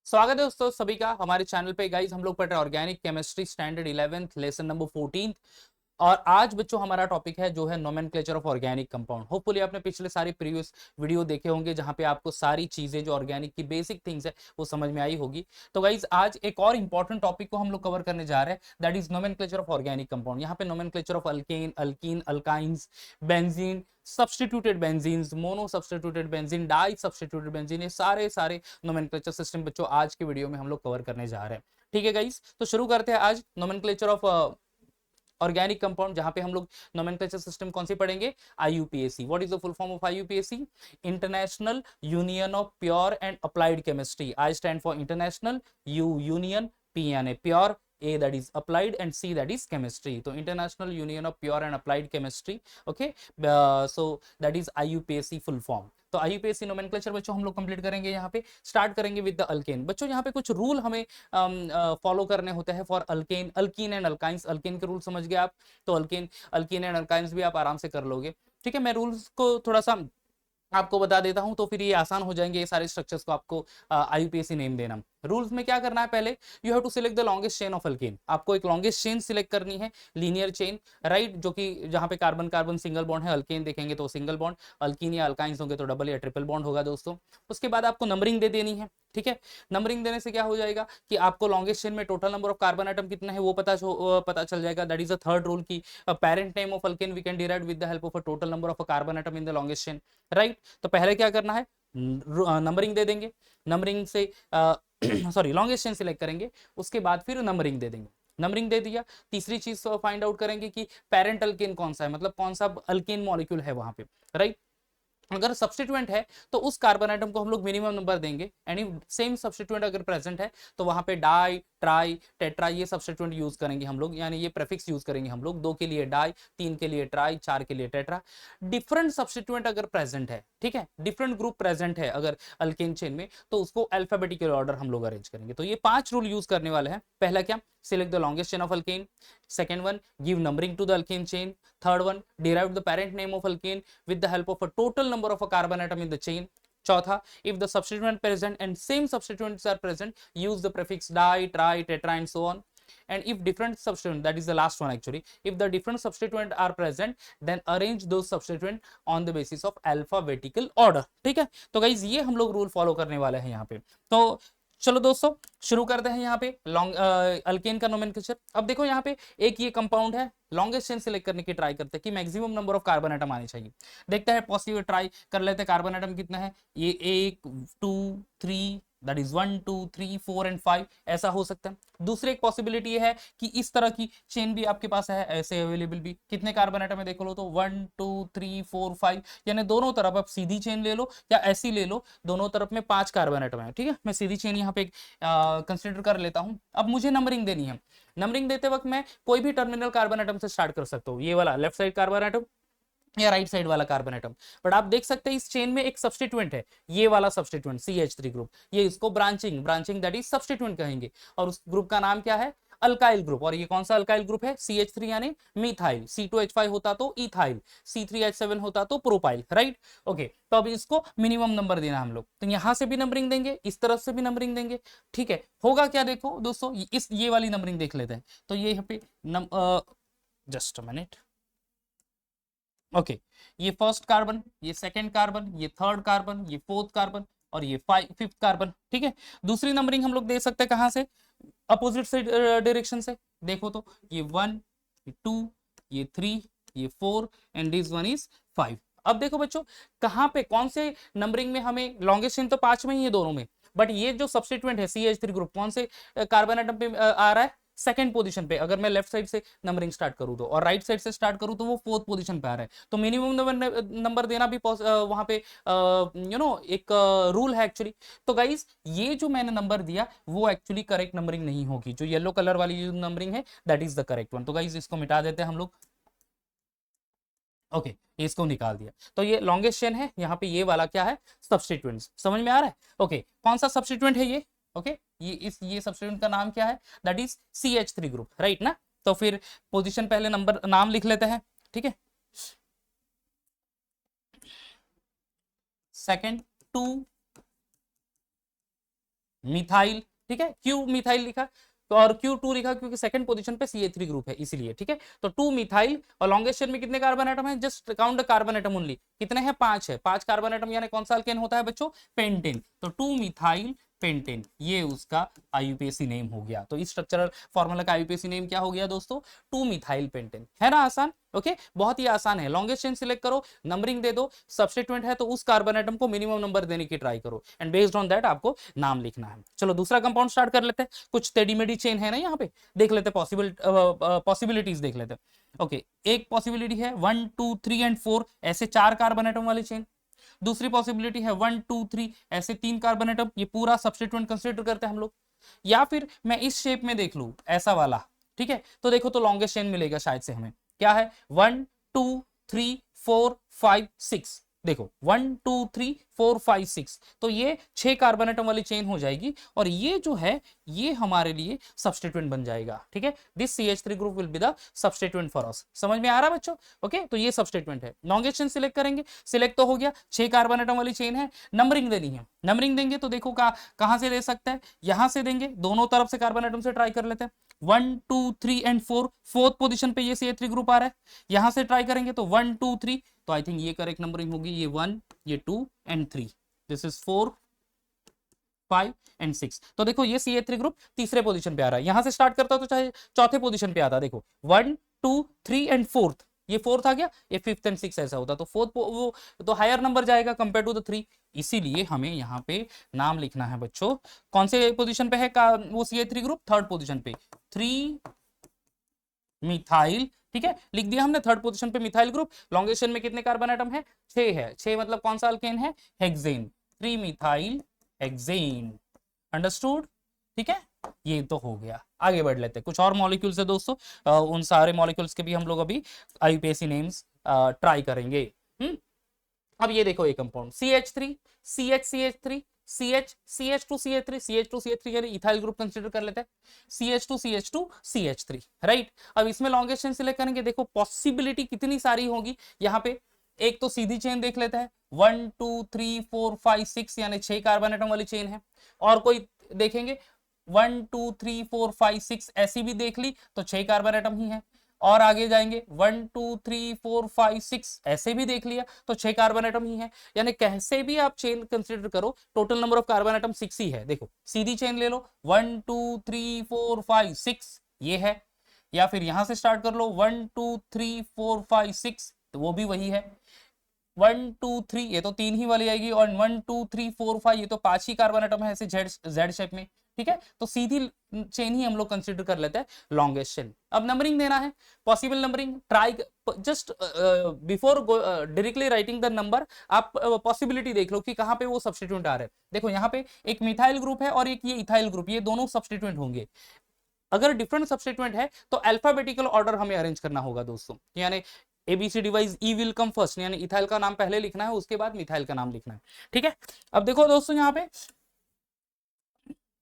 स्वागत है दोस्तों सभी का हमारे चैनल पे। गाइस हम लोग पढ़ रहे हैं organic chemistry standard 11th lesson number 14। और आज बच्चों हमारा टॉपिक है जो है nomenclature of organic compound. Hopefully आपने पिछले सारे प्रीवियस वीडियो देखे होंगे जहां पे आपको सारी चीजें जो ऑर्गेनिक की बेसिक थिंग्स है वो समझ में आई होगी। तो गाइज आज एक और इंपॉर्टेंट टॉपिक को हम लोग कवर करने जा रहे हैं, that is nomenclature of organic compound. यहाँ पे nomenclature of alkane, alkene, alkynes, benzene, substituted benzenes, mono substituted benzene, di substituted benzene, ये सारे सारे नोमेनक्लेचर सिस्टम बच्चों आज के वीडियो में हम लोग कवर करने जा रहे हैं। ठीक है गाइस, तो शुरू करते हैं आज नोमेनक्लेचर ऑफ ऑर्गेनिक कंपाउंड, जहां पे हम लोग नोमेनक्लेचर सिस्टम कौन सी पढ़ेंगे, IUPAC. What is the full form of IUPAC? International union of pure and applied chemistry. I stand for international, you union, P यानी pure, A that is applied and C that is chemistry. तो International Union of Pure and Applied Chemistry, okay, so that is IUPAC full form। तो IUPAC nomenclature बच्चों हम लोग complete करेंगे। यहाँ पे start करेंगे विद द अल्केन। बच्चों यहाँ पे कुछ रूल हमें फॉलो करने होते हैं for alkane, alkyne and alkynes. Alkane के रूल समझ गए आप, तो अल्केन, अल्कीन एंड अल्काइंस भी आप आराम से कर लोगे। ठीक है, मैं रूल्स को थोड़ा सा आपको बता देता हूं तो फिर ये आसान हो जाएंगे ये सारे स्ट्रक्चर्स को आपको आईयूपीएसी नेम देना। रूल्स में क्या करना है, पहले you have to select the longest chain of alkane. आपको एक लॉन्गेस्ट चेन सिलेक्ट करनी है, लीनियर चेन, राइट, जो कि जहां पे कार्बन कार्बन सिंगल बॉन्ड है। अल्केन देखेंगे तो सिंगल बॉन्ड, अल्कीन या अल्काइंस होंगे तो डबल या ट्रिपल बॉन्ड होगा दोस्तों। उसके बाद आपको नंबरिंग दे देनी है। ठीक है, नंबरिंग देने से क्या हो जाएगा कि आपको लॉन्गेस्ट चेन में total number of carbon atom कितना है वो पता चल जाएगा। That is the third rule की parent name of alkane we can derive with the help of a total number of carbon atom in the longest chain, right. तो पहले क्या करना है, नंबरिंग दे देंगे। नंबरिंग से सॉरी लॉन्गेस्ट चेन सिलेक्ट करेंगे, उसके बाद फिर नंबरिंग दे देंगे। नंबरिंग दे दिया, तीसरी चीज फाइंड आउट करेंगे कि पेरेंट अल्केन कौन सा है, मतलब कौन सा अल्केन मॉलिक्यूल है वहां पे, राइट। अगर सब्सटीट्यूएंट है तो उस कार्बन आइटम को हम लोग मिनिमम नंबर देंगे। एनी सेम सब्सटीट्यूएंट अगर प्रेजेंट है तो वहां पे डाई, ट्राई, टेट्रा ये सब्सटीट्यूएंट यूज करेंगे हम लोग, यानी ये प्रेफिक्स यूज करेंगे हम लोग। 2 के लिए डाई, 3 के लिए ट्राई, 4 के लिए टेट्रा। डिफरेंट सब्सटीट्यूएंट अगर प्रेजेंट है, ठीक है, डिफरेंट ग्रुप प्रेजेंट है अगर अल्केन चेन में, तो उसको अल्फाबेटिकल ऑर्डर हम लोग अरेंज करेंगे। तो ये 5 रूल यूज करने वाले हैं। पहला क्या, select the longest chain of alkane. Second one, give numbering to the alkane chain. Third one, derive the parent name of alkane with the help of a total number of a carbon atom in the chain. चौथा, if the substituent present and same substituents are present, use the prefix di, tri, tetra and so on. And if different substituent, that is the last one actually, if the different substituent are present, then arrange those substituent on the basis of alphabetical order। ठीक है, तो guys ये हम लोग rule follow करने वाले हैं यहाँ पे। तो चलो दोस्तों शुरू करते हैं यहाँ पे लॉन्ग अल्केन का नोमेनक्लेचर। अब देखो यहाँ पे एक ये कंपाउंड है, लॉन्गेस्ट चेन सिलेक्ट करने की ट्राई करते हैं कि maximum number of carbon item आने चाहिए। देखते हैं पॉसिबल, ट्राई कर लेते हैं कार्बन आइटम कितना है। ये 1 2 3, दैट इज 1 2 3 4 एंड 5 ऐसा हो सकता है। दूसरी एक पॉसिबिलिटी ये है कि इस तरह की चेन भी आपके पास है, ऐसे अवेलेबल भी। कितने कार्बन आइटम है देखो लो तो 1 2 3 4 5, यानी दोनों तरफ आप सीधी चेन ले लो या ऐसी ले लो, दोनों तरफ में 5 कार्बन आइटम है। ठीक है, मैं सीधी चेन यहाँ पे कंसिडर कर लेता हूँ। अब मुझे नंबरिंग देनी है। नंबरिंग देते वक्त मैं कोई भी टर्मिनल कार्बन आइटम से स्टार्ट कर सकता हूँ, ये वाला लेफ्ट साइड कार्बन आइटम या राइट साइड वाला कार्बन आइटम। बट आप देख सकते हैं इस चेन में एक सब्सटीट्यूएंट है, ये वाला सब्सटीट्यूएंट CH3 ग्रुप, ये इसको branching branching that is substituent कहेंगे। और उस ग्रुप का नाम क्या है, अल्काइल ग्रुप। और ये कौन सा अल्काइल ग्रुप है, CH3 यानी मिथाइल, C2H5 होता तो इथाइल, C3H7 होता तो प्रोपाइल, राइट। ओके, तो अब इसको मिनिमम नंबर देना हम लोग, तो यहां से भी नंबरिंग देंगे, इस तरफ से भी नंबरिंग देंगे। ठीक है, होगा क्या देखो दोस्तों, इस ये वाली नंबरिंग देख लेते हैं। तो ये यहाँ पे जस्ट अ मिनट, ओके, ये फर्स्ट कार्बन, ये सेकंड कार्बन, ये थर्ड कार्बन, ये फोर्थ कार्बन और ये फिफ्थ कार्बन। ठीक है, दूसरी नंबरिंग हम लोग दे सकते हैं कहां से, अपोजिट से डायरेक्शन से। देखो तो ये 1 ये 2 ये 3 ये 4 एंड दिस वन इज 5। अब देखो बच्चों कहां पे कौन से नंबरिंग में हमें लॉन्गेस्ट चेन तो 5 में ही है दोनों में, बट ये जो सब्स्टिट्यूएंट है CH3 ग्रुप कौन से कार्बन आइटम पे आ रहा है, सेकंड पोजीशन पे। अगर मैं लेफ्ट साइड से नंबरिंग स्टार्ट करूं तो, और राइट साइड से स्टार्ट करूं तो वो फोर्थ पोजीशन पे आ रहा है। तो मिनिमम नंबर देना भी वहां पे एक रूल है एक्चुअली। तो गाइज ये जो मैंने नंबर दिया वो एक्चुअली करेक्ट नंबरिंग नहीं होगी। जो येलो कलर वाली जो नंबरिंग है that is the correct one. तो गाइज इसको मिटा देते हैं हम लोग। ओके, इसको निकाल दिया। तो ये लॉन्गेस्ट चेन है, यहाँ पे ये वाला क्या है, सब्सटीट्यूएंट। समझ में आ रहा है। ओके, कौन सा सब्सटीट्यूएंट है ये, ओके, ये सब्सटीट्यूएंट का नाम क्या है, that is CH3 group, right ना। तो फिर पोजीशन पहले नंबर नाम लिख लेते हैं। ठीक है, सेकंड 2 मिथाइल, ठीक है, क्यू मिथाइल लिखा तो और Q2 लिखा क्योंकि सेकंड पोजीशन पे CH3 ग्रुप है इसीलिए, ठीक है। तो 2 मिथाइल और लॉन्गेस्ट चेन में कितने कार्बन एटम है, just count the carbon atom only, कितने हैं, 5 है, 5 कार्बन एटम, यानी कौन सा अल्केन होता है बच्चों, पेंटेन। तो 2 मिथाइल पेंटेन, ये उसका आईयूपीएसी नेम हो गया। तो इस स्ट्रक्चरल फॉर्मूला का आईयूपीएसी नेम क्या हो गया दोस्तों, 2 मिथाइल पेंटेन, है ना आसान, ओके, बहुत ही आसान है। लॉन्गेस्ट चेन सिलेक्ट करो, नंबरिंग दे दो, सब्स्टिट्यूएंट है तो उस कार्बन एटम को मिनिमम नंबर देने की ट्राई करो एंड बेस्ड ऑन दैट आपको नाम लिखना है। चलो दूसरा कंपाउंड स्टार्ट कर लेते हैं, कुछ टेढ़ी मेढ़ी चेन है ना यहाँ पे, देख लेते पॉसिबिलिटीज देख लेते हैं। ओके, एक पॉसिबिलिटी है 1 2 3 एंड 4 ऐसे 4 कार्बन एटम वाली चेन। दूसरी पॉसिबिलिटी है 1 2 3 ऐसे 3 कार्बन एटम, ये पूरा सब्स्टिट्यूएंट कंसीडर करते हैं हम लोग। या फिर मैं इस शेप में देख लूं ऐसा वाला, ठीक है, तो देखो तो लॉन्गेस्ट चेन मिलेगा शायद से हमें, क्या है 1 2 3 4 5 6, देखो 1 2 3 4 5 6, तो ये 6 कार्बन एटम वाली चेन हो जाएगी और ये जो है ये हमारे लिए सब्स्टिट्यूएंट बन जाएगा, ठीक है। This CH3 group will be the substituent for us, समझ में आ रहा है बच्चों, ओके। तो ये सब्स्टिट्यूएंट है, लॉन्गेस्ट चेन सिलेक्ट करेंगे, सिलेक्ट तो हो गया, 6 कार्बन एटम वाली चेन है, नंबरिंग देनी है, नंबरिंग देंगे तो देखो कहां से दे सकता है, यहां से देंगे, दोनों तरफ से कार्बन एटम से ट्राई कर लेते हैं, 1 2 3 एंड 4, फोर्थ पोजीशन पे ये CH3 ग्रुप आ रहा है, यहां से ट्राई करेंगे तो 1 2 3, तो आई थिंक ये करेक्ट नंबरिंग होगी, ये 1 ये 2 एंड 3, दिस इज 4 5 एंड 6। तो देखो ये CH3 ग्रुप तीसरे पोजीशन पे आ रहा है, यहां से स्टार्ट करता तो चाहे चौथे पोजीशन पे आता, देखो 1 2 3 एंड 4th, ये 4th आ गया, ये 5th एंड 6th ऐसा होता, तो 4th वो तो हायर नंबर जाएगा कंपेयर टू द 3, इसीलिए हमें यहाँ पे नाम लिखना है बच्चों, कौन से पोजीशन पे है वो CH3 ग्रुप, थर्ड पोजीशन पे, 3 मिथाइल, ठीक है, लिख दिया हमने, थर्ड पोजीशन पे मिथाइल ग्रुप। लॉन्गेस्ट चेन में कितने कार्बन एटम है, 6 है, 6 मतलब कौन सा अल्केन है, हेक्सेन, 3 मिथाइल हेक्सेन, अंडरस्टूड, ठीक है, ये तो हो गया। आगे बढ़ लेते हैं, कुछ और मॉलिक्यूल्स है दोस्तों, उन सारे मॉलिक्यूल्स के भी हम लोग अभी आईयूपीएसी नेम्स ट्राई करेंगे। अब ये देखो ये कंपाउंड CH3 CH CH यानी इथाइल ग्रुप कंसीडर कर लेते हैं, CH2 राइट। अब इसमें लॉन्गेस्ट चेन सिलेक्ट करेंगे, देखो पॉसिबिलिटी कितनी सारी होगी यहाँ पे, एक तो सीधी चेन देख लेते हैं, 1 2 3 4 5 6 यानी 6 कार्बन एटम वाली चेन है, और कोई देखेंगे 1 2 3 4 5 6 ऐसी भी देख ली तो 6 कार्बन एटम ही है, और आगे जाएंगे 1 2 3 4 5 6 ऐसे भी देख लिया तो 6 कार्बन एटम ही है, यानी कैसे भी आप चेन कंसीडर करो total number of carbon atom 6 ही है। देखो सीधी चेन ले लो 1 2 3 4 5 6 ये है, या फिर यहां से स्टार्ट कर लो 1 2 3 4 5 6 तो वो भी वही है, 1 2 3 ये तो 3 ही वाली आएगी, और 1 2 3 4 5 ये तो 5 ही कार्बन एटम है ऐसे जेड शेप में, ठीक है। तो सीधी चेन ही हम लोग कंसीडर कर लेते हैं लॉन्गेस्ट चेन। अब नंबरिंग देना है, possible numbering try, just before directly writing the number आप पॉसिबिलिटी देख लो कि कहां पे वो सब्स्टिट्यूएंट आ रहे हैं। देखो यहाँ पे एक मिथाइल ग्रुप है और एक ये इथाइल ग्रुप, ये दोनों सब्स्टिट्यूएंट होंगे। अगर डिफरेंट सब्स्टिट्यूएंट है तो अल्फाबेटिकल ऑर्डर हमें अरेंज करना होगा दोस्तों, यानी ABCD wise E will come first, यानी इथाइल का नाम पहले लिखना है उसके बाद मिथाइल का नाम लिखना है, ठीक है। अब देखो दोस्तों यहाँ पे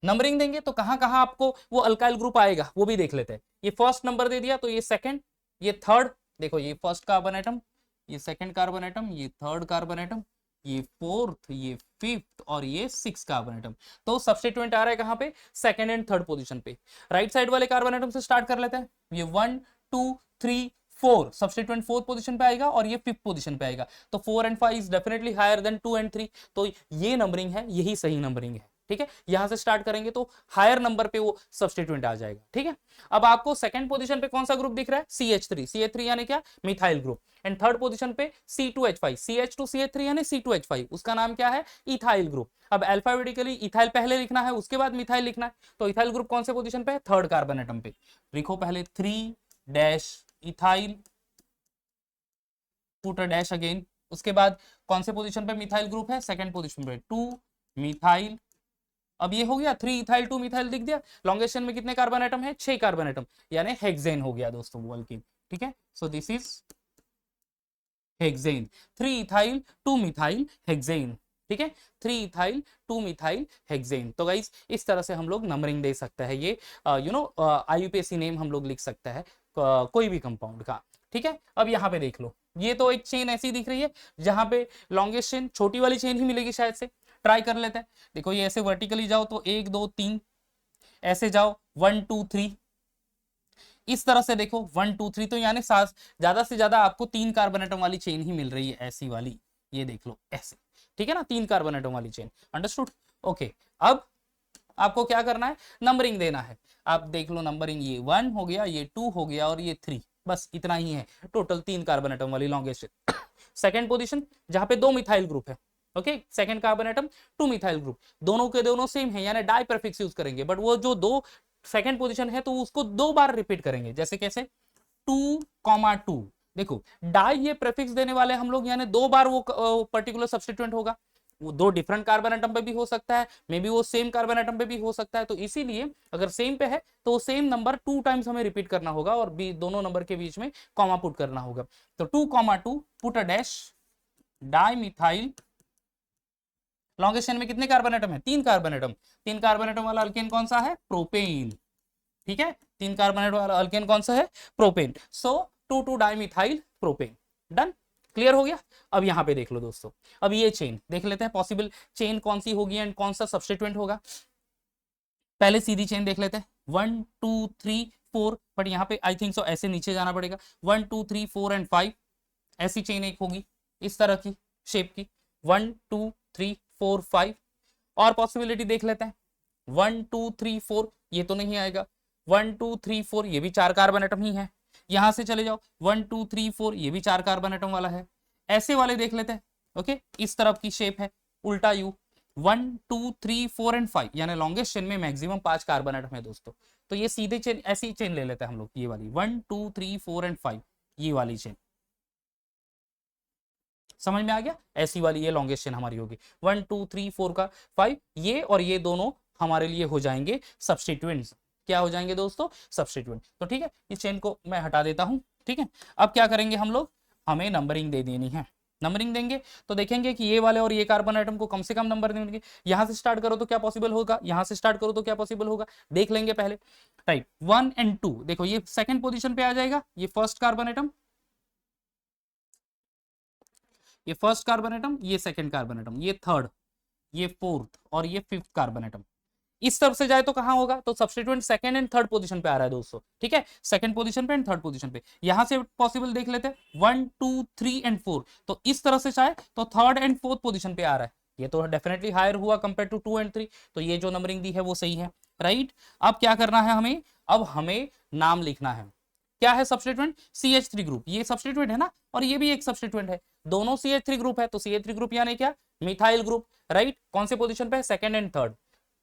नंबरिंग देंगे तो कहां कहां आपको वो अल्काइल ग्रुप आएगा वो भी देख लेते हैं। ये फर्स्ट नंबर दे दिया तो ये सेकंड, ये थर्ड, देखो ये फर्स्ट कार्बन एटम, ये सेकंड कार्बन एटम, ये थर्ड कार्बन एटम, ये फोर्थ, ये फिफ्थ और ये 6 कार्बन एटम। तो सब्स्टिट्यूएंट आ रहा है कहां पे, सेकंड एंड थर्ड पोजीशन पे। राइट साइड वाले कार्बन एटम से स्टार्ट कर लेते हैं, ये 1 2 3 4 सब्स्टिट्यूएंट फोर्थ पोजीशन पे आएगा और ये फिफ्थ पोजीशन पे आएगा, तो 4 and 5 is definitely higher than 2 and 3, तो ये नंबरिंग है, यही सही नंबरिंग है, ठीक है। यहां से स्टार्ट करेंगे तो हायर नंबर पे वो सब्स्टिट्यूएंट आ जाएगा, ठीक है। अब आपको सेकंड पोजीशन पे कौन सा ग्रुप दिख रहा है, CH3 यानी क्या, methyl group, and third position पे C2H5 CH2CH3 यानी C2H5, उसका नाम क्या है, इथाइल ग्रुप। अब अल्फाबेटिकली इथाइल पहले लिखना है उसके बाद मिथाइल लिखना है, तो इथाइल ग्रुप कौन से पोजीशन पे है, थर्ड कार्बन एटम पे। लिखो पहले 3 ethyl, put a dash again, उसके बाद कौन से पोजीशन पे मिथाइल ग्रुप है, सेकंड पोजीशन पे 2 मिथाइल। अब ये हो गया 3 इथाइल 2 मिथाइल दिख दिया। लॉन्गेस्ट चेन में कितने कार्बन एटम है, 6 कार्बन एटम, यानी हेक्सेन हो गया दोस्तों वो अल्कीन, ठीक है। So this is hexane, 3 ethyl 2 methyl hexane, ठीक है, 3 इथाइल 2 मिथाइल हेक्सेन। तो गाइस इस तरह से हम लोग नंबरिंग दे सकते हैं, ये आईयूपीएसी नेम हम लोग लिख सकते हैं कोई भी कंपाउंड का, ठीक है। अब यहाँ पे देख लो, ये तो एक चेन ऐसी दिख रही है जहां पे लॉन्गेस्ट चेन छोटी वाली चेन ही मिलेगी शायद से, ट्राई कर लेते हैं। देखो ये ऐसे वर्टिकली जाओ तो 1 2 3, ऐसे जाओ 1 2 3, इस तरह से देखो 1 2 3, तो यानी ज्यादा से ज्यादा आपको 3 कार्बन एटम वाली चेन ही मिल रही है, ऐसी वाली, ये देख लो ऐसे, ठीक है ना, 3 कार्बन एटम वाली चेन। अंडरस्टूड? ओके, अब आपको क्या करना है, नंबरिंग देना है। आप देख लो नंबरिंग, ये 1 हो गया, ये 2 हो गया और ये 3, बस इतना ही है टोटल 3 कार्बन एटम वाली लॉन्गेस्ट चेन। सेकेंड पोजीशन जहां पे 2 मिथाइल ग्रुप है, okay, second carbon atom 2 methyl group, दोनों के दोनों सेम है, यानी डाई प्रीफिक्स यूज करेंगे, बट वो जो 2 सेकेंड पोजीशन है तो उसको 2 बार रिपीट करेंगे। जैसे कैसे, 2,2, देखो डाई ये प्रीफिक्स देने वाले हम लोग, यानी 2 बार वो पर्टिकुलर सब्स्टिट्यूएंट होगा। वो 2 डिफरेंट कार्बन एटम पे भी हो सकता है, मे बी वो सेम कार्बन एटम पे भी हो सकता है, तो इसीलिए अगर सेम पे है तो सेम नंबर 2 टाइम्स हमें रिपीट करना होगा और दोनों नंबर के बीच में कॉमा पुट करना होगा। तो 2,2 put a dash di methyl, longest chain में कितने कार्बन एटम है, 3 कार्बन एटम, 3 कार्बन एटम वाला अल्केन कौन सा है, प्रोपेन, ठीक है, 3 कार्बन एटम वाला अल्केन कौन सा है, प्रोपेन। सो 2,2 डाइमिथाइल प्रोपेन, डन, क्लियर हो गया। अब यहां पे देख लो दोस्तों, अब ये चेन देख लेते हैं, पॉसिबल चेन कौन सी होगी एंड कौन सा सब्स्टिट्यूएंट होगा। पहले सीधी चेन देख लेते हैं, 1 2 3 4, बट यहाँ पे आई थिंक सो ऐसे नीचे जाना पड़ेगा, 1 2 3 4 एंड 5, ऐसी चेन एक होगी इस तरह की शेप की, 1 2 3 4 5। और पॉसिबिलिटी देख लेते हैं, 1 2 3 4, ये तो नहीं आएगा, 1 2 3 4, ये भी 4 कार्बन एटम ही है। यहां से चले जाओ 1 2 3 4, ये भी 4 कार्बन एटम वाला है। ऐसे वाले देख लेते हैं, ओके, इस तरफ की शेप है, उल्टा यू, 1 2 3 4 एंड 5, यानी लॉन्गेस्ट चेन में मैक्सिमम 5 कार्बन एटम है दोस्तों। तो ये सीधे चेन, ऐसी चेन ले लेते हैं हम लोग, ये वाली 1 2 3 4 एंड 5, ये वाली चेन समझ में आ गया, ऐसी वाली ये लॉन्गेस्ट चेन हमारी होगी, 1 2 3 4 का 5, ये और ये दोनों हमारे लिए हो जाएंगे सब्स्टिट्यूएंट्स। क्या हो जाएंगे दोस्तों, सब्स्टिट्यूएंट। तो ठीक है, इस चेन को मैं हटा देता हूं, ठीक है। अब क्या करेंगे हम लोग, हमें नंबरिंग दे देनी है। नंबरिंग देंगे तो देखेंगे कि ये वाले और ये कार्बन आइटम को कम से कम नंबर देंगे। यहां से स्टार्ट करो तो क्या पॉसिबल होगा, यहां से स्टार्ट करो तो क्या पॉसिबल होगा, देख लेंगे पहले। राइट, 1 एंड 2, देखो ये सेकंड पोजीशन पे आ जाएगा, ये फर्स्ट कार्बन आइटम, ये फर्स्ट कार्बन एटम, ये सेकंड कार्बन एटम, ये थर्ड, ये फोर्थ और ये फिफ्थ कार्बन एटम। इस तरफ से जाए तो कहां होगा, तो substituent second and third position पे आ रहा है दोस्तों, ठीक है, सेकंड पोजीशन पे एंड थर्ड पोजीशन पे। यहां से पॉसिबल देख लेते हैं 1 2 3 एंड 4, तो इस तरह से चाहे तो थर्ड एंड फोर्थ पोजीशन पे आ रहा है, ये तो डेफिनेटली हायर हुआ कंपेयर टू 2 एंड 3, तो ये जो नंबरिंग दी है वो सही है। राइट, अब क्या करना है हमें, अब हमें नाम लिखना है। क्या है सब्स्टिट्यूएंट, CH3 ग्रुप, ये सब्स्टिट्यूएंट है ना, और ये भी एक सब्स्टिट्यूएंट है, दोनों CH3 ग्रुप है, तो CH3 ग्रुप यानी क्या, मिथाइल ग्रुप। राइट, कौन से पोजीशन पे, second and third,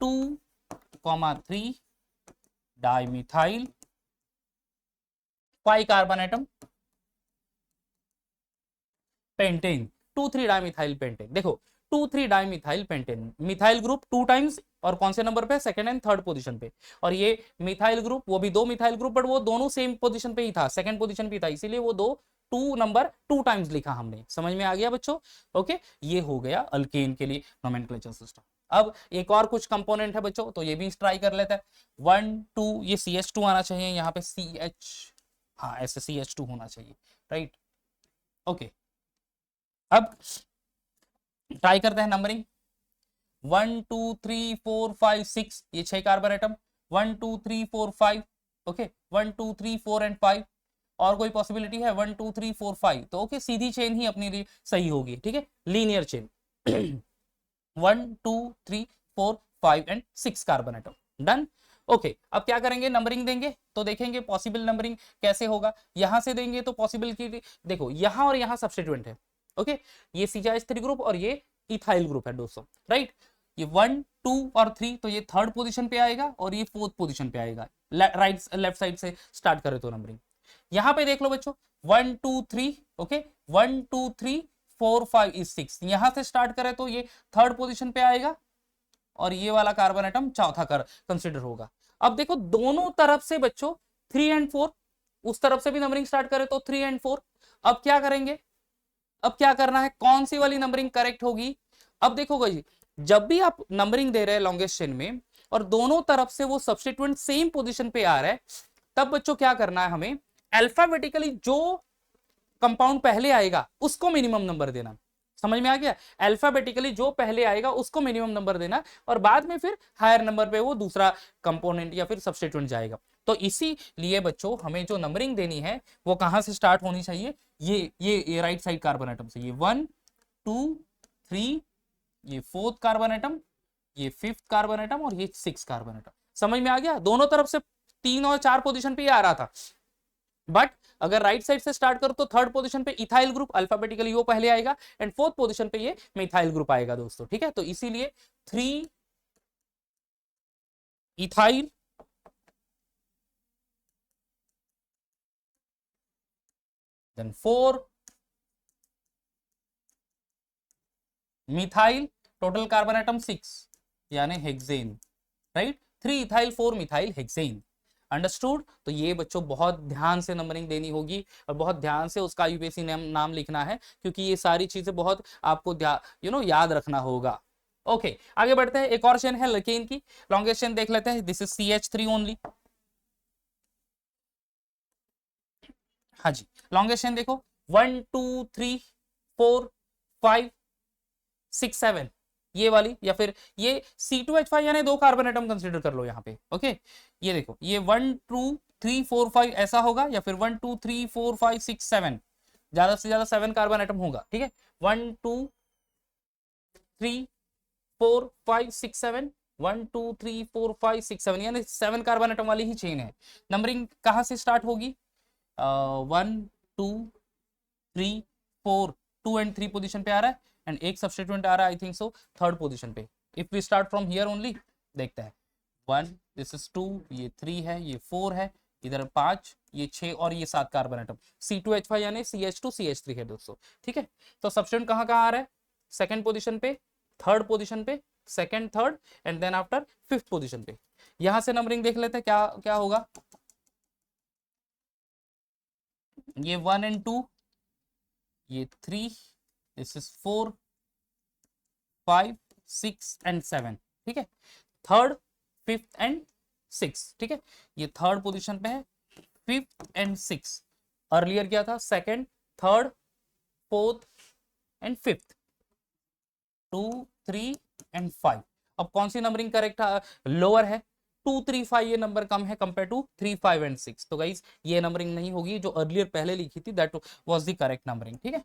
2,3 dimethyl 5 carbon atom pentane, 2,3 dimethyl pentane. देखो 2,3 dimethyl pentane, methyl group 2 times, और कौन से नंबर पे, सेकंड एंड थर्ड पोजीशन पे। और ये मिथाइल ग्रुप, वो भी 2 मिथाइल ग्रुप, बट वो दोनों सेम पोजीशन पे ही था, सेकंड पोजीशन पे था, इसीलिए वो 2 नंबर 2 टाइम्स लिखा हमने। समझ में आ गया बच्चों, ओके, ये हो गया अल्केन के लिए नोमेनक्लेचर सिस्टम। अब एक और कुछ कंपोनेंट है बच्चों, तो ये भी ट्राई कर लेते हैं। 1 2, ये CH2 आना चाहिए, यहाँ पे CH, हाँ ऐसे CH2 होना चाहिए। राइट, ओके, अब ट्राई करते हैं नंबरिंग, 1 2 3 4 5 6, ये 6 कार्बन एटम, 1 2 3 4 5, ओके, 1 2 3 4 एंड 5। और कोई पॉसिबिलिटी है, 1 2 3 4 5, तो ओके, सीधी चेन ही अपनी लिए सही होगी, ठीक है, linear chain. 1 2 3 4 5 and 6 carbon atom, done. Okay, अब क्या करेंगे, नंबरिंग देंगे, तो देखेंगे पॉसिबल नंबरिंग कैसे होगा। यहां से देंगे तो पॉसिबल की, देखो यहां और यहां सब्स्टिट्यूएंट है, ओके, ये CH3 ग्रुप और ये इथाइल ग्रुप है दोस्तों। राइट, ये 1 2 और 3, तो ये थर्ड पोजीशन पे आएगा और ये फोर्थ पोजीशन पे आएगा, राइट लेफ्ट साइड से स्टार्ट करें तो नंबरिंग। यहां पे देख लो बच्चों, 1 2 3, ओके, 1 2 3 4 5 इज 6, यहां से स्टार्ट करें तो ये थर्ड पोजीशन पे आएगा और ये वाला कार्बन एटम चौथा कंसिडर होगा। अब देखो दोनों तरफ से बच्चों 3 एंड 4, उस तरफ से भी नंबरिंग स्टार्ट करें तो 3 एंड 4। अब क्या करेंगे, अब क्या करना है, कौन सी वाली नंबरिंग करेक्ट होगी। अब देखो जी, जब भी आप नंबरिंग दे रहे हैं लॉन्गेस्ट चेन में और दोनों तरफ से वो सब्स्टिट्यूएंट सेम पोजीशन पे आ रहा है, तब बच्चों क्या करना है, हमें अल्फाबेटिकली जो कंपाउंड पहले आएगा उसको मिनिमम नंबर देना। समझ में आ गया? अल्फाबेटिकली जो पहले आएगा उसको मिनिमम नंबर देना और बाद में फिर हायर नंबर पे वो दूसरा कंपोनेंट या फिर सब्स्टिट्यूएंट जाएगा। तो इसीलिए बच्चों हमें जो नंबरिंग देनी है वो कहां से स्टार्ट होनी चाहिए? ये राइट साइड कार्बन एटम से, ये 1 2 3, ये 4th कार्बन एटम, ये 5th कार्बन एटम और ये 6th कार्बन एटम। समझ में आ गया? दोनों तरफ से 3 और 4 पोजीशन पे ही आ रहा था, बट अगर राइट साइड से स्टार्ट करो तो 3rd पोजीशन पे इथाइल ग्रुप अल्फाबेटिकली वो पहले आएगा एंड 4th पोजीशन पे ये मिथाइल ग्रुप आएगा दोस्तों। ठीक है, तो इसीलिए 3 ethyl, then 4 methyl, total carbon atom 6 यानी hexane, right? 3 ethyl 4 methyl hexane. Understood? तो ये बच्चों बहुत ध्यान से नंबरिंग देनी होगी और बहुत ध्यान से उसका यूपीएससी नाम लिखना है, क्योंकि ये सारी चीजें बहुत आपको याद रखना होगा। ओके, आगे बढ़ते हैं। एक और चेन है लकीन की, लॉन्गेस्ट चेन देख लेते हैं। This is CH3 only. हाँ जी, लॉन्गेस्ट चेन देखो, 1 2 3 4 5 6 7, ये वाली, या फिर ये C2H5 यानी 2 कार्बन एटम कंसीडर कर लो यहाँ पे। ओके, ये देखो, ये 1 2 3 4 5 ऐसा होगा, या फिर 1 2 3 4 5 6 7, ज्यादा से ज्यादा 7 कार्बन एटम होगा। ठीक है, 1 2 3 4 5 6 7, 1 2 3 4 5 6 7 यानी 7 कार्बन एटम वाली ही चेन है। नंबरिंग कहाँ से स्टार्ट होगी? 1 2 3 4, 2 एंड 3 पोजीशन पे आ रहा है एंड एक सब्स्टिट्यूएंट आ रहा है I think so 3rd position पे। If we start from here only, देखते हैं 1, दिस इज 2, ये 3 है, ये 4 है, इधर 5, ये 6 और ये 7 कार्बन एटम। C2H5 यानी CH2 CH3 है दोस्तों। ठीक है, तो सब्स्टिट्यूएंट कहाँ कहाँ आ रहा है? 2nd पोजीशन पे, 3rd पोजीशन पे, 2nd 3rd and then after 5th position पे। यहां से नंबरिंग देख लेते हैं क्या क्या होगा। ये 1 एंड 2, ये 3, दिस इज 4 5 6 एंड 7। ठीक है, 3rd 5th एंड 6। ठीक है, ये 3rd पोजीशन पे है, 5th एंड 6 अर्लियर क्या था? 2nd 3rd 4th and 5th, 2 3 and 5। अब कौन सी नंबरिंग करेक्ट लोअर है? 2 3 5, ये नंबर कम है कंपेयर टू 3 5 एंड 6। तो गाइस ये नंबरिंग नहीं होगी जो अर्लियर पहले लिखी थी, that was the correct numbering. ठीक है,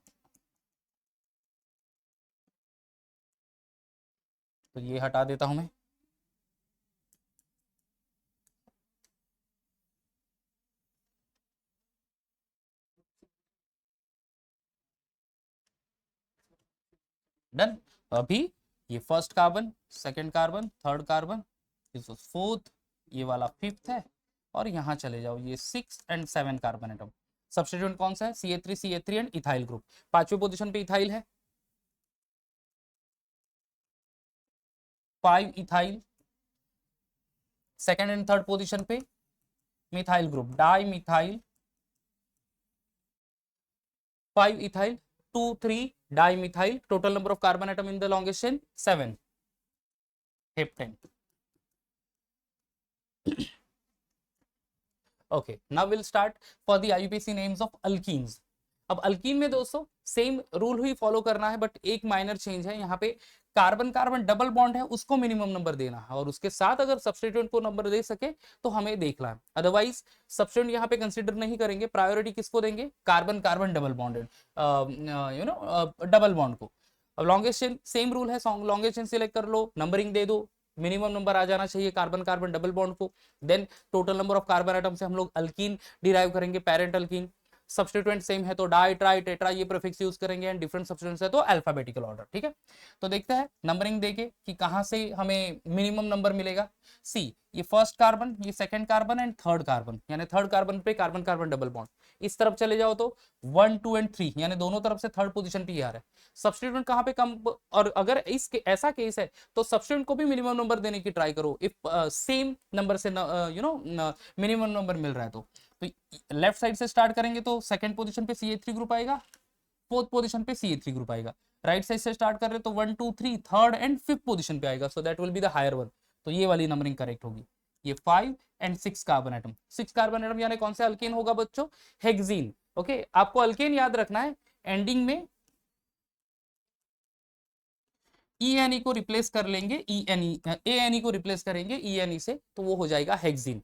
तो ये हटा देता हूं मैं। डन। अभी ये 1st carbon, 2nd carbon, 3rd carbon, 4th, ये वाला 5th है और यहाँ चले जाओ, ये 6 एंड 7 कार्बन एटम। सब्स्टिट्यूएंट कौन सा है? CH3 and ethyl group. 5वें पोजीशन पे इथाइल है, 5 ethyl. 2nd and 3rd position पे methyl group, dimethyl, 5 ethyl, 2 3 dimethyl. Total number of carbon atom in the longest chain 7, heptane. Okay, now will start for the IUPAC names of alkenes. अब alkene में दोस्तों same rule ही follow करना है, but एक minor change है। यहाँ पे carbon carbon double bond है, उसको मिनिमम नंबर देना है और उसके साथ अगर सब्स्टिट्यूएंट को नंबर दे सके तो हमें देखना है, अदरवाइज सब्स्टिट्यूएंट यहाँ पे कंसीडर नहीं करेंगे। प्रायोरिटी किसको देंगे? Carbon carbon double bonded double bond को। अब लॉन्गेस्ट चेन सेम रूल है, लॉन्गेस्ट चेन सिलेक्ट कर लो, नंबरिंग दे दो, मिनिमम नंबर आ जाना चाहिए कार्बन कार्बन डबल बॉन्ड को। Then total number of carbon atom से हम लोग अल्कीन डिराइव करेंगे, पेरेंट अल्कीन। सब्स्टिट्यूएंट सेम है तो डाई ट्राई टेट्रा ये प्रीफिक्स यूज करेंगे एंड डिफरेंट सब्स्टिट्यूएंट्स है तो अल्फाबेटिकल ऑर्डर। ठीक है, तो देखते हैं नंबरिंग देके कि कहां से हमें मिनिमम नंबर मिलेगा। सी, ये 1st कार्बन, ये 2nd carbon and 3rd carbon, यानी 3rd कार्बन पे कार्बन कार्बन डबल बॉन्ड। इस तरफ चले जाओ तो 1 2 एंड 3, यानी दोनों तरफ से 3rd पोजीशन पे आ रहा है। सब्स्टिट्यूएंट कहां पे कम, और अगर इस ऐसा केस है तो सब्स्टिट्यूएंट को भी मिनिमम नंबर देने की ट्राई करो इफ सेम नंबर से मिनिमम नंबर मिल रहा है तो लेफ्ट साइड से स्टार्ट करेंगे तो 2nd पोजीशन पे CH3 ग्रुप आएगा, 4th पोजीशन पे CH3 ग्रुप आएगा। राइट साइड से स्टार्ट कर रहे तो 1 2 3 3rd एंड 5th पोजीशन पे आएगा, so that will be the higher one. तो ये वाली नंबरिंग करेक्ट होगी। ये 5 and 6 carbon atom, 6 carbon atom यानी कौन सा अल्केन होगा बच्चों? हेक्सीन। ओके, आपको अल्केन याद रखना है, एंडिंग में ENE को रिप्लेस कर लेंगे ANE को रिप्लेस करेंगे ENE से, तो वो हो जाएगा hexene.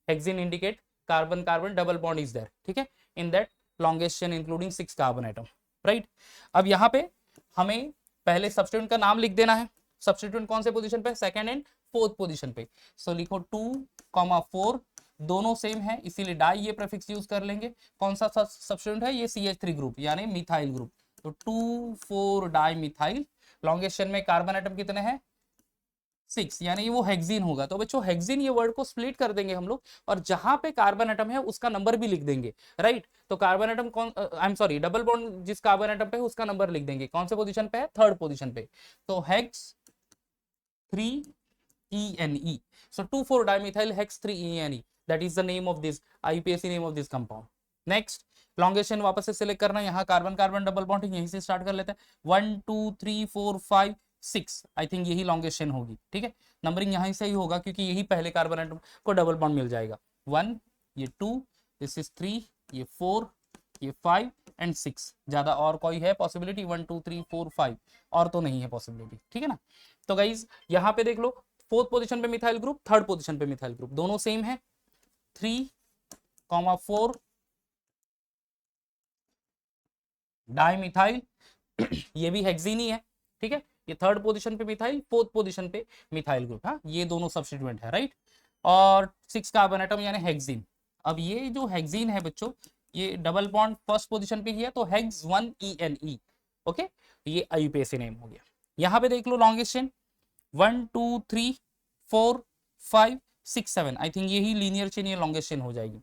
Hexene indicate carbon carbon double bond is there, ठीक है, in that longest chain including 6 carbon atom, right. अब यहाँ पे हमें पहले सब्स्टिट्यूएंट का नाम लिख देना है। सब्स्टिट्यूएंट कौन से पोजीशन पे, सेकंड एंड फोर्थ पोजीशन पे। सो लिखो 2,4, दोनों सेम है इसीलिए डाई ये प्रीफिक्स यूज कर लेंगे। कौन सा सब्स्टिट्यूएंट है, ये CH3 ग्रुप यानी मिथाइल ग्रुप। तो 2,4 डाई मिथाइल, लॉन्गेस्ट चेन में कार्बन एटम कितने हैं, 6, यानी वो हेक्सिन होगा। तो बच्चों हेक्सिन ये वर्ड को स्प्लिट कर देंगे हम लोग, और जहां पे कार्बन एटम है उसका नंबर भी लिख देंगे, राइट। तो कार्बन एटम कौन, I am sorry, double bond जिस कार्बन एटम पे है उसका नंबर लिख देंगे, कौन से पोजीशन पे है, थर्ड पोजीशन पे। तो hex 3ENE, so 2,4 dimethyl hex 3ENE, that is the name of this IUPAC name of this compound. Next longest chain वापस से सिलेक्ट करना, यहाँ कार्बन कार्बन डबल बॉन्ड यहीं से स्टार्ट कर लेते हैं, 1 2 3 4 5 6, आई थिंक यही लॉन्गेस्ट चेन होगी, ठीक है। नंबरिंग यहाँ से ही होगा क्योंकि यही पहले कार्बन एटम को डबल बॉन्ड मिल जाएगा। 1, ये 2, दिस इज 3, ये 4, ये 5 एंड 6। ज्यादा और कोई है पॉसिबिलिटी, 1 2 3 4 5 और तो नहीं है पॉसिबिलिटी, ठीक है ना। तो गाइज यहाँ पे देख लो, फोर्थ पोजीशन पे मिथाइल ग्रुप, थर्ड पोजीशन पे मिथाइल ग्रुप, दोनों सेम है। 3,4 डाइमिथाइल ये भी हेक्सिन ही है, ठीक है। ये थर्ड पोजीशन पे मिथाइल, फोर्थ पोजीशन पे मिथाइल ग्रुप, हाँ ये दोनों सब्स्टिट्यूएंट है, राइट। और 6 कार्बन एटम यानी हेक्सिन। अब ये जो हेक्सिन है बच्चों, ये डबल बॉन्ड फर्स्ट पोजीशन पे ही है, तो हेक्स 1ENE, ओके, ये IUPAC नेम हो गया। यहाँ पे देख लो लॉन्गेस्ट चेन 1 2 3 4 5 6 7, आई थिंक यही लीनियर चेन, ये लॉन्गेस्ट चेन हो जाएगी,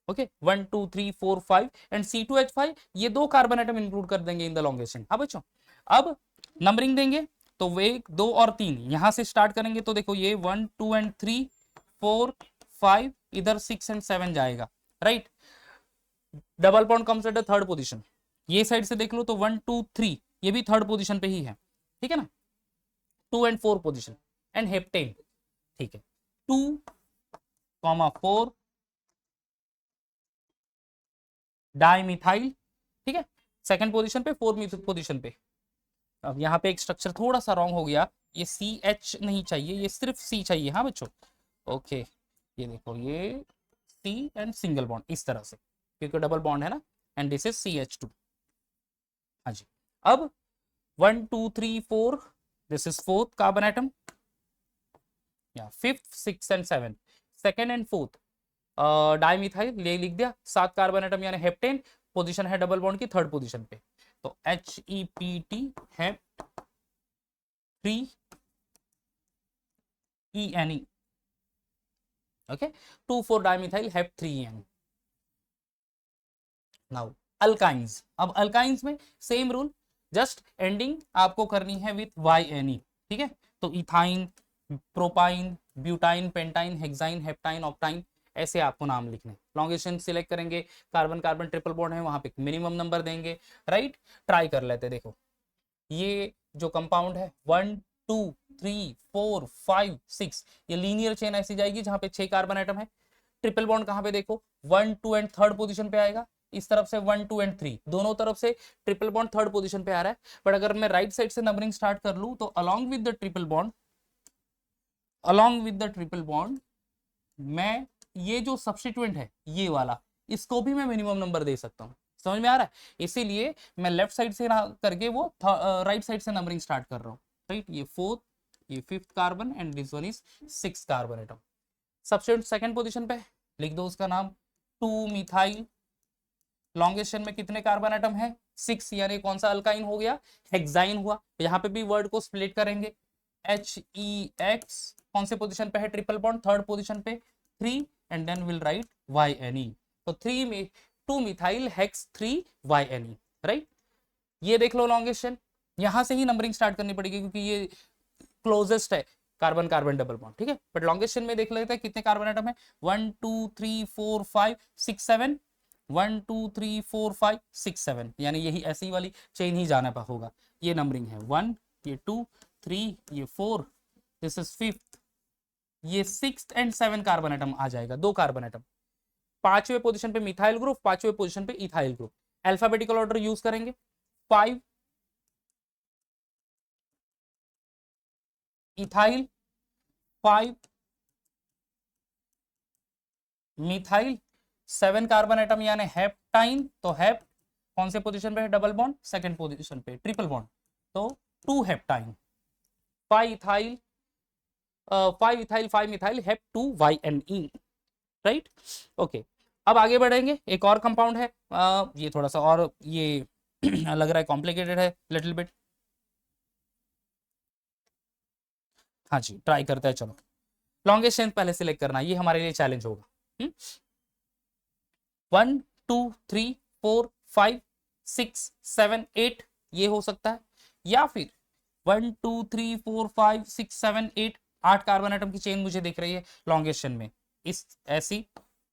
ओके। 1 2 3 4 5 एंड C2H5, ये 2 कार्बन एटम इंक्लूड कर देंगे इन द लॉन्गेस्ट चेन। हाँ बच्चों, अब नंबरिंग देंगे तो वे 2 और 3 यहां से स्टार्ट करेंगे, तो देखो ये 1 2 एंड 3 4 5, इधर 6 एंड 7 जाएगा, right. Double bond comes at the third position. ये साइड से देख लो तो 1 2 3, ये भी थर्ड पोजीशन पे ही है, ठीक है ना। 2 एंड 4 पोजीशन एंड हेप्टेन, ठीक है। 2,4 डाइमिथाइल, ठीक है, सेकंड पोजीशन पे, फोर्थ पोजीशन पे। अब यहाँ पे एक स्ट्रक्चर थोड़ा सा रॉन्ग हो गया, ये CH नहीं चाहिए, ये सिर्फ C चाहिए, हाँ बच्चों, ओके। ये देखो ये C एंड सिंगल बॉन्ड इस तरह से, क्योंकि डबल बॉन्ड है ना, एंड दिस इज CH2, हाँ जी। अब 1 2 3 4, this is fourth carbon atom, या fifth 6 and 7, second and fourth dimethyl, ये लिख दिया, 7 कार्बन एटम यानी हेप्टेन, पोजीशन है डबल बॉन्ड की थर्ड पोजीशन पे, तो HEPT hept 3ENE, okay. 2,4 dimethyl hept 3ENE। Now alkynes, अब अल्काइंस में सेम रूल, जस्ट एंडिंग आपको करनी है विथ YNE, ठीक है। तो ethyne, propyne, butyne, pentyne, hexyne, heptyne, octyne, ऐसे आपको नाम लिखने। लॉन्गेशन सिलेक्ट करेंगे, कार्बन कार्बन ट्रिपल बॉन्ड है वहां पे मिनिमम नंबर देंगे, राइट। ट्राई कर लेते, देखो ये जो कंपाउंड है 1 2 3 4 5 6, ये लीनियर चेन ऐसी जाएगी जहां पे 6 कार्बन एटम है। ट्रिपल बॉन्ड कहां पे, देखो 1 2 एंड थर्ड पोजीशन पे आएगा, इस तरफ से 1 2 एंड 3, दोनों तरफ से ट्रिपल बॉन्ड थर्ड पोजीशन पे आ रहा है। बट अगर मैं राइट साइड से नंबरिंग स्टार्ट कर लूं, तो along with the triple bond मैं ये जो सब्स्टिट्यूएंट है ये वाला, इसको भी मैं मिनिमम नंबर दे सकता हूँ, समझ में आ रहा है। इसीलिए मैं लेफ्ट साइड से ना करके वो राइट साइड से नंबरिंग स्टार्ट कर रहा हूँ, राइट। ये फोर्थ, ये fifth carbon and this one is 6 carbon atom. Substituent second position पे लिख दो उसका नाम 2 मिथाइल, लॉन्गेस्ट चेन में कितने कार्बन एटम है, 6, यानी कौन सा अल्काइन हो गया, हेक्साइन हुआ। यहाँ पे भी वर्ड को स्प्लिट करेंगे, HEX कौन से पोजीशन पे है, ट्रिपल बॉन्ड थर्ड पोजीशन पे 3, and then will write YNE, तो 2 मिथाइल हेक्स 3 YNE, राइट। ये देख लो लॉन्गेस्ट चेन, यहां से ही नंबरिंग स्टार्ट करनी पड़ेगी क्योंकि ये क्लोजेस्ट है कार्बन कार्बन डबल बॉन्ड, ठीक है। बट लॉन्गेस्ट चेन में देख लेते हैं कितने कार्बन एटम है, 1 2 3 4 5 6 7, 1 2 3 4 5 6 7, यानी यही ऐसी वाली चेन ही जाना होगा। ये नंबरिंग है 1, ये 2 3, ये 4, दिस इज 5th, ये 6th एंड 7 कार्बन एटम आ जाएगा, 2 कार्बन एटम। पांचवें पोजीशन पे मिथाइल ग्रुप, पांचवें पोजीशन पे ethyl group. Alphabetical order use करेंगे, 5 इथाइल, 5 मिथाइल, 7 कार्बन एटम यानी हेप्टाइन, तो हेप कौन से पोजीशन पे है, डबल बॉन्ड, सेकंड पोजीशन पे ट्रिपल बॉन्ड, तो 2 heptyne, 5 ethyl, 5 ethyl 5 methyl, hep 2 YNE, right. Okay, अब आगे बढ़ेंगे, एक और कंपाउंड है, ये थोड़ा सा और ये लग रहा है कॉम्प्लिकेटेड है लिटिल बिट। हाँ जी, ट्राई करते हैं, चलो। लॉन्गेस्ट चेन पहले सिलेक्ट करना, ये हमारे लिए चैलेंज होगा। 1 2 3 4 5 6 7 8 ये हो सकता है, या फिर 1 2 3 4 5 6 7 8, 8 कार्बन एटम की चेन मुझे दिख रही है लॉन्गेस्ट चेन में, इस ऐसी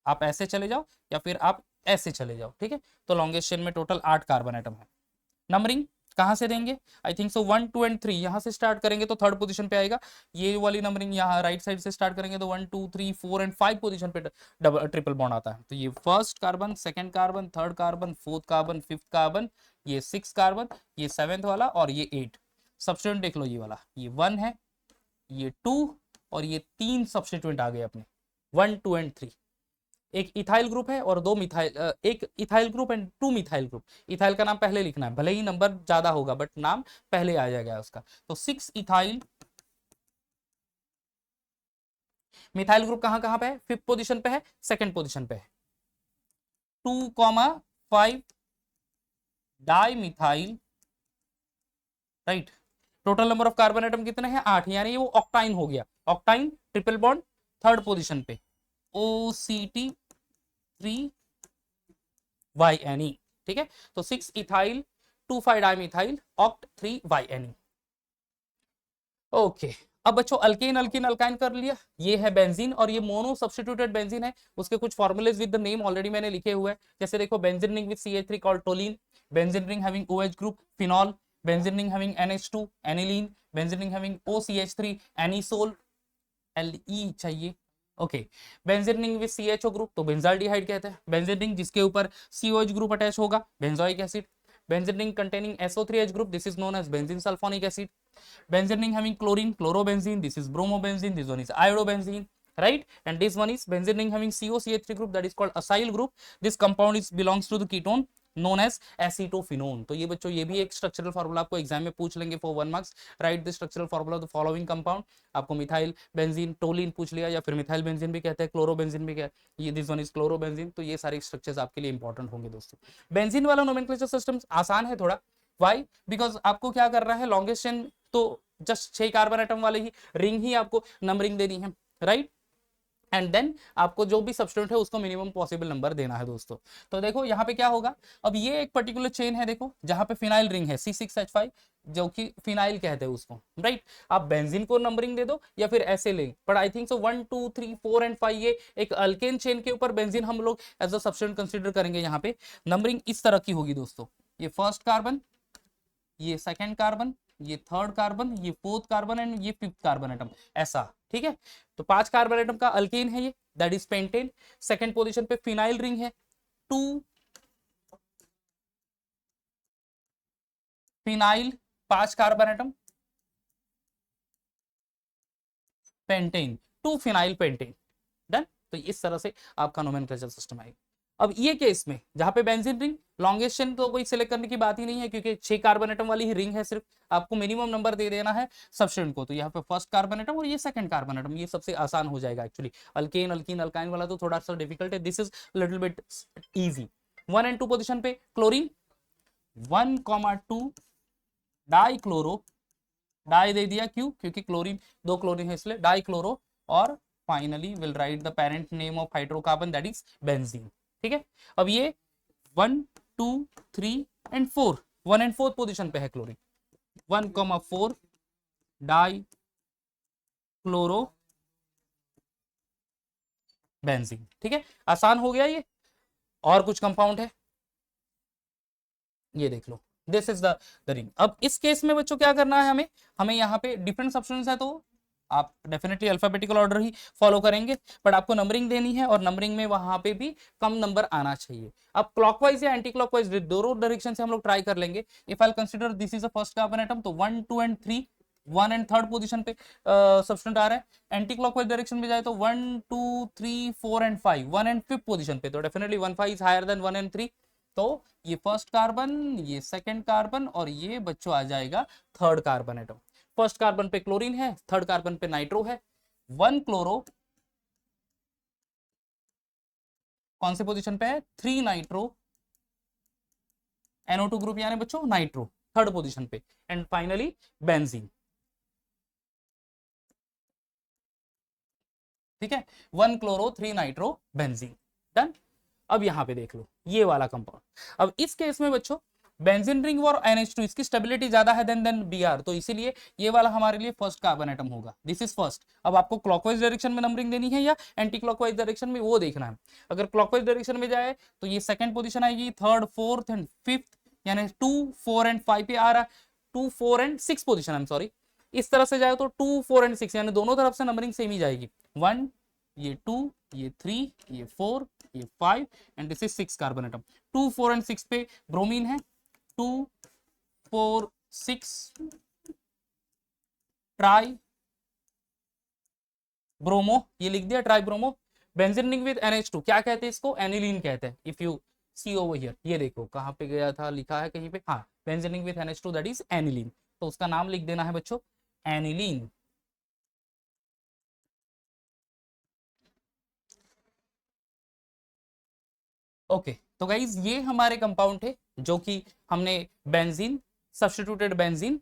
आप ऐसे चले जाओ या फिर आप ऐसे चले जाओ, ठीक है। तो लॉन्गेस्ट चेन में टोटल 8 कार्बन एटम है। नंबरिंग कहां से देंगे, आई थिंक सो 1 2 एंड 3 यहां से स्टार्ट करेंगे तो थर्ड पोजीशन पे आएगा, ये वाली नंबरिंग यहाँ राइट साइड से स्टार्ट करेंगे तो 1 2 3 4 एंड 5 पोजीशन पे डबल ट्रिपल बॉन्ड आता है। तो ये first carbon, second carbon, third carbon, fourth carbon, fifth carbon, ये 6 कार्बन, ये 7th वाला और ये 8। सब्स्टिट्यूएंट देख लो, ये वाला ये 1 है, ये 2 और ये 3 सब्स्टिट्यूएंट आ गए अपने 1 2 एंड 3। एक इथाइल ग्रुप है और 2 मिथाइल, एक ethyl group and 2 methyl group. Ethyl का नाम पहले लिखना है, भले ही नंबर ज्यादा होगा बट नाम पहले आ जाएगा उसका। तो 6 इथाइल, मिथाइल ग्रुप कहां कहां पे है, 5th पोजीशन पे है, सेकंड पोजीशन पे है। 2,5 di methyl, right. Total number of carbon atom कितने हैं, 8, यानी ये वो ऑक्टाइन हो गया, ऑक्टाइन ट्रिपल बॉन्ड थर्ड पोजीशन पे, OCT 3 YNE, ठीक है। तो 6 ethyl 2 5 dimethyl oct 3 YNE। Okay, अब बच्चों अल्केन अल्किन अल्काइन कर लिया, ये है बेंजीन और ये मोनो सब्स्टिट्यूटेड बेंजीन है। उसके कुछ formulas with the name already मैंने लिखे हुए हैं, जैसे देखो benzene ring with CH3 called toluene, benzene ring having OH group phenol, benzene ring having NH2 aniline, benzene ring having OCH3 anisole, LE चाहिए। Okay, benzene ring with CHO group तो benzaldehyde कहते हैं। बेंजीन रिंग जिसके ऊपर COH group attach होगा benzoic acid. Benzene ring containing SO3H group, this is known as benzene sulphonic acid. Benzene ring having chlorine, chlorobenzene, this is bromobenzene, this one is iodobenzene, right? And this one is benzene ring having COCH3 group, that is called acyl group. This compound is belongs to the ketone known as acetophenone। तो ये बच्चों ये भी एक structural formula आपको exam में पूछ लेंगे for 1 marks, right the structural formula of the following compound. आपको मिथाइल बेंजीन टोलिन पूछ लिया, या फिर मिथाइल बेंजीन भी कहते हैं, क्लोरोबेंजीन भी कहते हैं, ये दिस वन इज क्लोरोबेंजीन। तो ये सारे स्ट्रक्चर्स आपके लिए इंपॉर्टेंट होंगे दोस्तों। बेंजीन वाला नोमेनक्लेचर सिस्टम आसान है थोड़ा, वाई बिकॉज आपको क्या करना है, लॉन्गेस्ट चेन तो जस्ट 6 कार्बन एटम वाले ही रिंग ही आपको नंबरिंग देनी है, राइट। एंड देन आपको जो भी सब्स्टिट्यूएंट है उसको मिनिमम पॉसिबल नंबर देना है दोस्तों। तो देखो यहाँ पे क्या होगा, अब ये एक पर्टिकुलर चेन है देखो जहां पे फिनाइल रिंग है C6H5 जो कि फिनाइल कहते हैं उसको, राइट। आप बेंजीन को नंबरिंग दे दो या फिर ऐसे ले, but I think so 1 2 3 4 and 5 ये एक अल्केन चेन के ऊपर बेंजीन हम लोग एज अ सब्स्टिट्यूएंट कंसीडर करेंगे। यहाँ पे नंबरिंग इस तरह की होगी दोस्तों, ये फर्स्ट कार्बन, ये सेकंड कार्बन, ये थर्ड कार्बन, ये फोर्थ कार्बन एंड ये फिफ्थ कार्बन एटम, ऐसा, ठीक है। तो 5 कार्बन एटम का अल्केन है ये, that is pentane. Second position पे फिनाइल रिंग है, 2 phenyl 5 carbon atom, pentane 2 phenyl pentane, done. तो इस तरह से आपका नोमेनक्लेचर सिस्टम आएगा। अब ये केस में जहां पे बेंजीन रिंग लॉन्गेस्ट चेन तो कोई सिलेक्ट करने की बात ही नहीं है, क्योंकि 6 कार्बन एटम वाली ही रिंग है, सिर्फ आपको मिनिमम नंबर दे देना है सब्स्टिट्यूएंट को। तो यहाँ पे फर्स्ट कार्बन एटम और ये सेकंड कार्बन एटम, ये सबसे आसान हो जाएगा एक्चुअली। अल्केन अल्कीन अल्काइन वाला तो थोड़ा सा डिफिकल्ट है, this is little bit easy. 1 and 2 position पे क्लोरीन 1,2 डाई क्लोरो, डाई दे दिया क्यों, क्योंकि क्लोरीन 2 क्लोरीन है इसलिए डाई क्लोरो, और finally will write the parent name of hydrocarbon that is benzene, ठीक है। अब ये 1 2 3 एंड 4, 1 एंड 4 पोजीशन पे है क्लोरीन, 1,4 डाई क्लोरो बेंजीन, ठीक है। आसान हो गया ये। और कुछ कंपाउंड है, ये देख लो, दिस इज द रिंग। अब इस केस में बच्चों क्या करना है, हमें यहाँ पे डिफरेंट सब्स्टिट्यूएंट्स है तो आप डेफिनेटली अल्फाबेटिकल ऑर्डर ही फॉलो करेंगे, बट आपको नंबरिंग देनी है और नंबरिंग में वहां पे भी कम नंबर आना चाहिए। अब क्लॉकवाइज या एंटी क्लॉकवाइज दोनों डायरेक्शन से हम लोग ट्राई कर लेंगे। If I consider this is a first carbon atom तो 1 2 एंड 3 1 एंड थर्ड पोजीशन पे सब्सटेंट आ रहा है। एंटी क्लॉकवाइज डायरेक्शन में जाए तो 1 2 3 4 एंड 5, 1 एंड 5th पोजीशन पे, तो definitely 1 5 is higher than 1 and 3। तो ये फर्स्ट कार्बन, ये सेकंड कार्बन, और ये बच्चों आ जाएगा third carbon atom. First carbon पे क्लोरीन है, थर्ड कार्बन पे नाइट्रो है। 1 क्लोरो कौन से पोजीशन पे है, 3 नाइट्रो, NO2 ग्रुप यानी बच्चों नाइट्रो थर्ड पोजीशन पे, एंड फाइनली बेंजीन। ठीक है, 1 क्लोरो 3 नाइट्रो बेंजीन, डन। अब यहां पे देख लो ये वाला कंपाउंड। अब इस केस में बच्चों बेंजीन रिंग और NH2 इसकी स्टेबिलिटी ज्यादा है देन Br, तो इसीलिए ये वाला हमारे लिए फर्स्ट कार्बन एटम होगा। This is first. अब आपको क्लॉकवाइज डायरेक्शन में नंबरिंग देनी है या एंटी क्लॉकवाइज डायरेक्शन में, वो देखना है। अगर क्लॉकवाइज डायरेक्शन में जाए तो ये सेकंड पोजीशन आएगी, थर्ड फोर्थ एंड फिफ्थ, यानी 2 4 एंड 5 पे आ रहा है, 2 4 and 6 position, I am sorry. इस तरह से जाए तो 2 4 एंड 6, यानी दोनों तरफ से नंबरिंग सेम ही जाएगी। 1, ये 2, ये 3, ये 4, ये 5, and this is 6 carbon atom. 2 4 and 6 पे ब्रोमीन है, 2 4 6 ट्राई ब्रोमो, ये लिख दिया tri bromo. Benzene ring with NH2 क्या कहते हैं इसको, एनिलीन कहते हैं। If you see over here, ये देखो कहां पे गया था, लिखा है कहीं पे, हाँ, benzene ring with NH2 that is aniline, तो उसका नाम लिख देना है बच्चों एनिलीन। ओके, तो गाइज ये हमारे कंपाउंड थे जो कि हमने benzene, substituted benzene,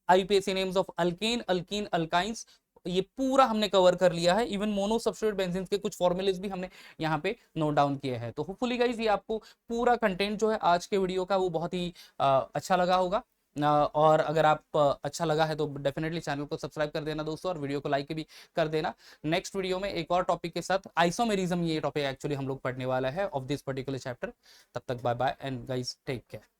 IUPAC names of alkane, alkene, alkynes, ये पूरा हमने कवर कर लिया है। इवन मोनो सब्स्टिट्यूट बेंजीन के कुछ फॉर्मूलेज भी हमने यहाँ पे नोट डाउन किए हैं। तो होपफुली गाइज ये आपको पूरा कंटेंट जो है आज के वीडियो का वो बहुत ही अच्छा लगा होगा। और अगर आप अच्छा लगा है तो डेफिनेटली चैनल को सब्सक्राइब कर देना दोस्तों, और वीडियो को लाइक भी कर देना। नेक्स्ट वीडियो में एक और टॉपिक के साथ, आइसोमेरिज्म, ये टॉपिक एक्चुअली हम लोग पढ़ने वाला है ऑफ दिस पर्टिकुलर चैप्टर। तब तक bye bye and guys take care.